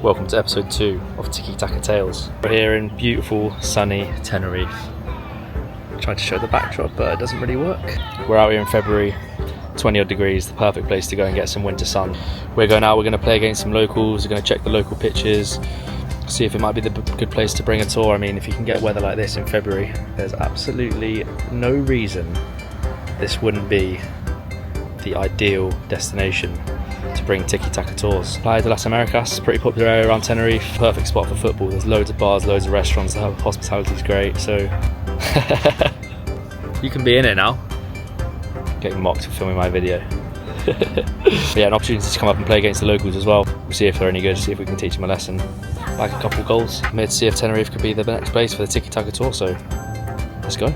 Welcome to episode 2 of Tiki Taka Tours. We're here in beautiful, sunny Tenerife. Tried to show the backdrop, but it doesn't really work. We're out here in February, 20 odd degrees, the perfect place to go and get some winter sun. We're going out, we're going to play against some locals, we're going to check the local pitches, see if it might be the good place to bring a tour. I mean, if you can get weather like this in February, there's absolutely no reason this wouldn't be the ideal destination to bring Tiki Taka Tours. Playa de las Americas, pretty popular area around Tenerife, perfect spot for football. There's loads of bars, loads of restaurants, the hospitality's great, so you can be in it now. Getting mocked for filming my video. Yeah, an opportunity to come up and play against the locals as well. We'll see if they're any good, see if we can teach them a lesson, bag a couple of goals. I'm here to see if Tenerife could be the next place for the Tiki Taka Tour, so let's go.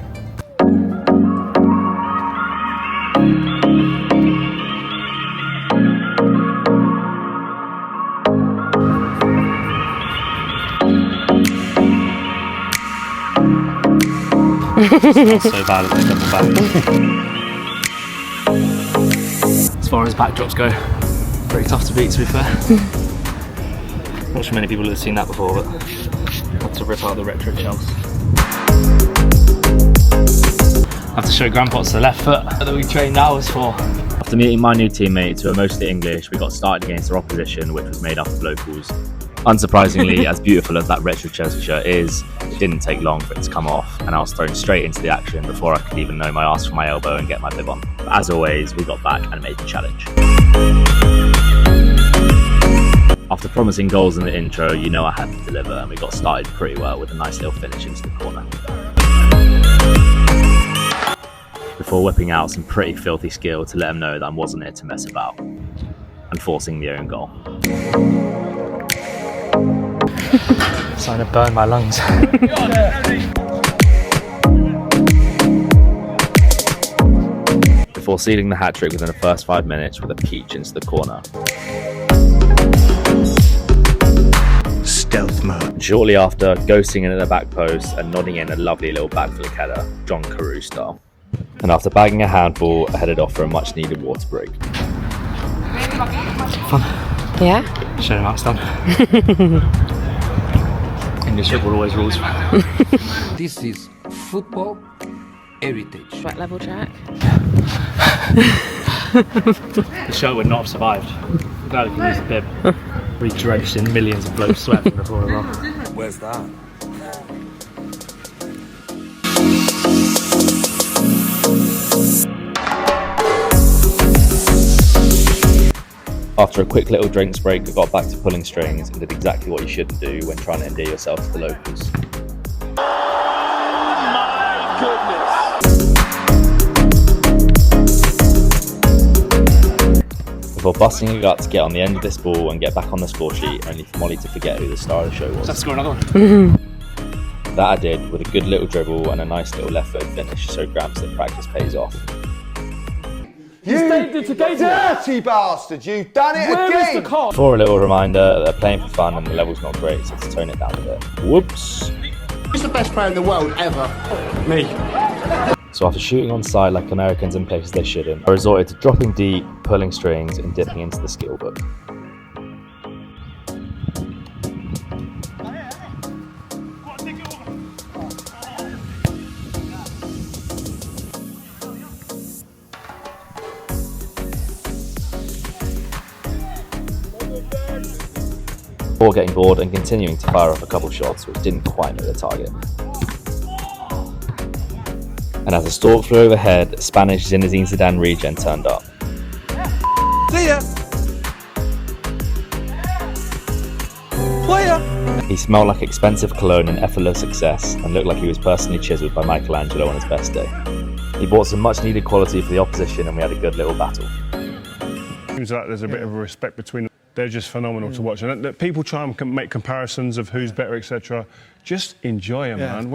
It's not so bad as a double back. As far as backdrops go, pretty tough to beat, to be fair. Not sure many people have seen that before, but had to rip out the retro shells. I have to show Grandpa to the left foot that we trained hours for. After meeting my new teammates, who are mostly English, we got started against our opposition, which was made up of locals. Unsurprisingly, as beautiful as that retro Chelsea shirt is, it didn't take long for it to come off, and I was thrown straight into the action before I could even know my arse from my elbow and get my bib on. But as always, we got back and made the challenge. After promising goals in the intro, you know I had to deliver, and we got started pretty well with a nice little finish into the corner. Before whipping out some pretty filthy skill to let them know that I wasn't here to mess about, and forcing the own goal. Starting to burn my lungs. Before sealing the hat-trick within the first 5 minutes with a peach into the corner. Stealth mode. And shortly after, ghosting in at the back post and nodding in a lovely little backflip header, John Carew style. And after bagging a handful, I headed off for a much-needed water break. Fun. Yeah? Show them how it's done. English football always rules. This is football heritage. Wet level track. The show would not have survived. I'm glad I can use the bib. Really drenched in millions of blokes sweat from the floor as well. Where's that? After a quick little drinks break, I got back to pulling strings and did exactly what you shouldn't do when trying to endear yourself to the locals. Before busting a gut to get on the end of this ball and get back on the score sheet, only for Molly to forget who the star of the show was. Let's score another one. That I did with a good little dribble and a nice little left foot finish, so Gramps that practice pays off. You dirty bastard, you've done it again! For a little reminder that they're playing for fun and the level's not great, so to tone it down a bit. Whoops! Who's the best player in the world ever? Me. So after shooting on side like Americans in places they shouldn't, I resorted to dropping deep, pulling strings and dipping into the skill book. Before getting bored and continuing to fire off a couple shots which didn't quite hit the target. And as the stork flew overhead, Spanish Zinedine Zidane regen turned up. See ya! Player! He smelled like expensive cologne and effortless success and looked like he was personally chiselled by Michelangelo on his best day. He brought some much needed quality for the opposition and we had a good little battle. Seems like there's a bit of a respect between them. They're just phenomenal to watch. And that people try and make comparisons of who's better, etc. Just enjoy them, man.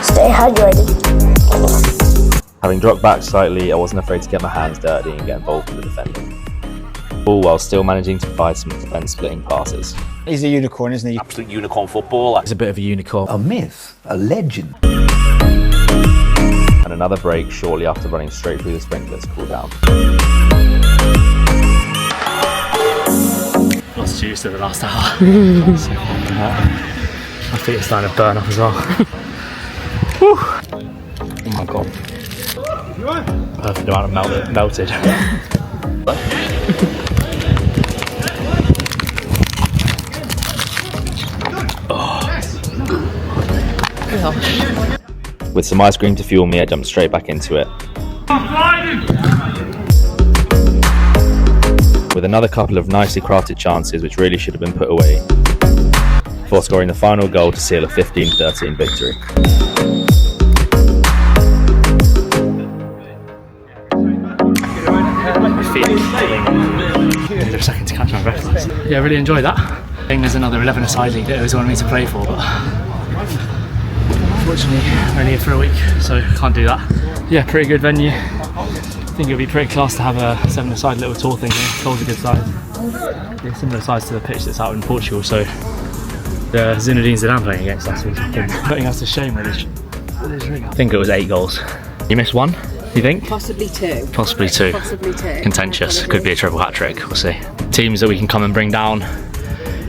Stay hydrated. Having dropped back slightly, I wasn't afraid to get my hands dirty and get involved in the defending. All while still managing to provide some defence-splitting passes. He's a unicorn, isn't he? Absolute unicorn footballer. He's a bit of a unicorn. A myth, a legend. And another break shortly after running straight through the sprinklers to cool down. exhausted the last hour. So, my feet are starting to burn off as well. Whew. Oh my god. Perfect amount of melted. With some ice cream to fuel me, I jumped straight back into it. With another couple of nicely crafted chances which really should have been put away, before scoring the final goal to seal a 15-13 victory. A second to catch my breath. Yeah, I really enjoyed that. I think there's another 11-a-side league that always wanted me to play for, but unfortunately we're only here for a week, so can't do that. Yeah, pretty good venue. I think it would be pretty class to have a 7-a-side little tour thing here. Goal's a good size. Yeah, similar size to the pitch that's out in Portugal, so the Zinedine Zidane playing against us was putting us to shame with his ring. I think it was 8 goals. You missed 1, you think? Possibly 2. Possibly 2. Possibly 2. Contentious. Could be a triple hat trick, we'll see. Teams that we can come and bring down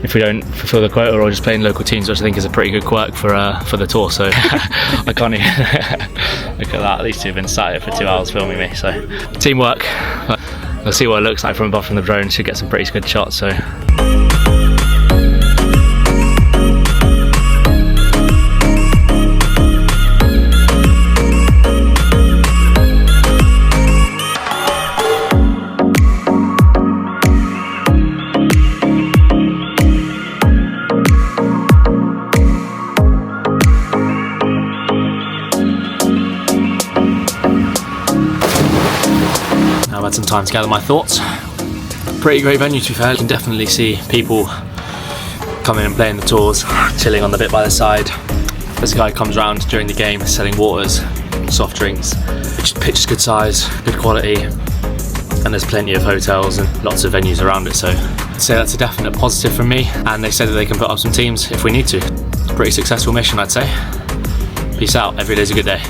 if we don't fulfill the quota, or just playing local teams, which I think is a pretty good quirk for the tour, so I can't even look at that. These two have been sat here for 2 hours filming me, so teamwork. But we'll see what it looks like from above from the drone. Should get some pretty good shots, so. I've had some time to gather my thoughts. Pretty great venue, to be fair. You can definitely see people coming and playing the tours, chilling on the bit by the side. There's a guy who comes around during the game selling waters, soft drinks. Pitch is good size, good quality, and there's plenty of hotels and lots of venues around it, so I'd say that's a definite positive from me. And they said that they can put up some teams if we need to. Pretty successful mission, I'd say. Peace out, every day's a good day.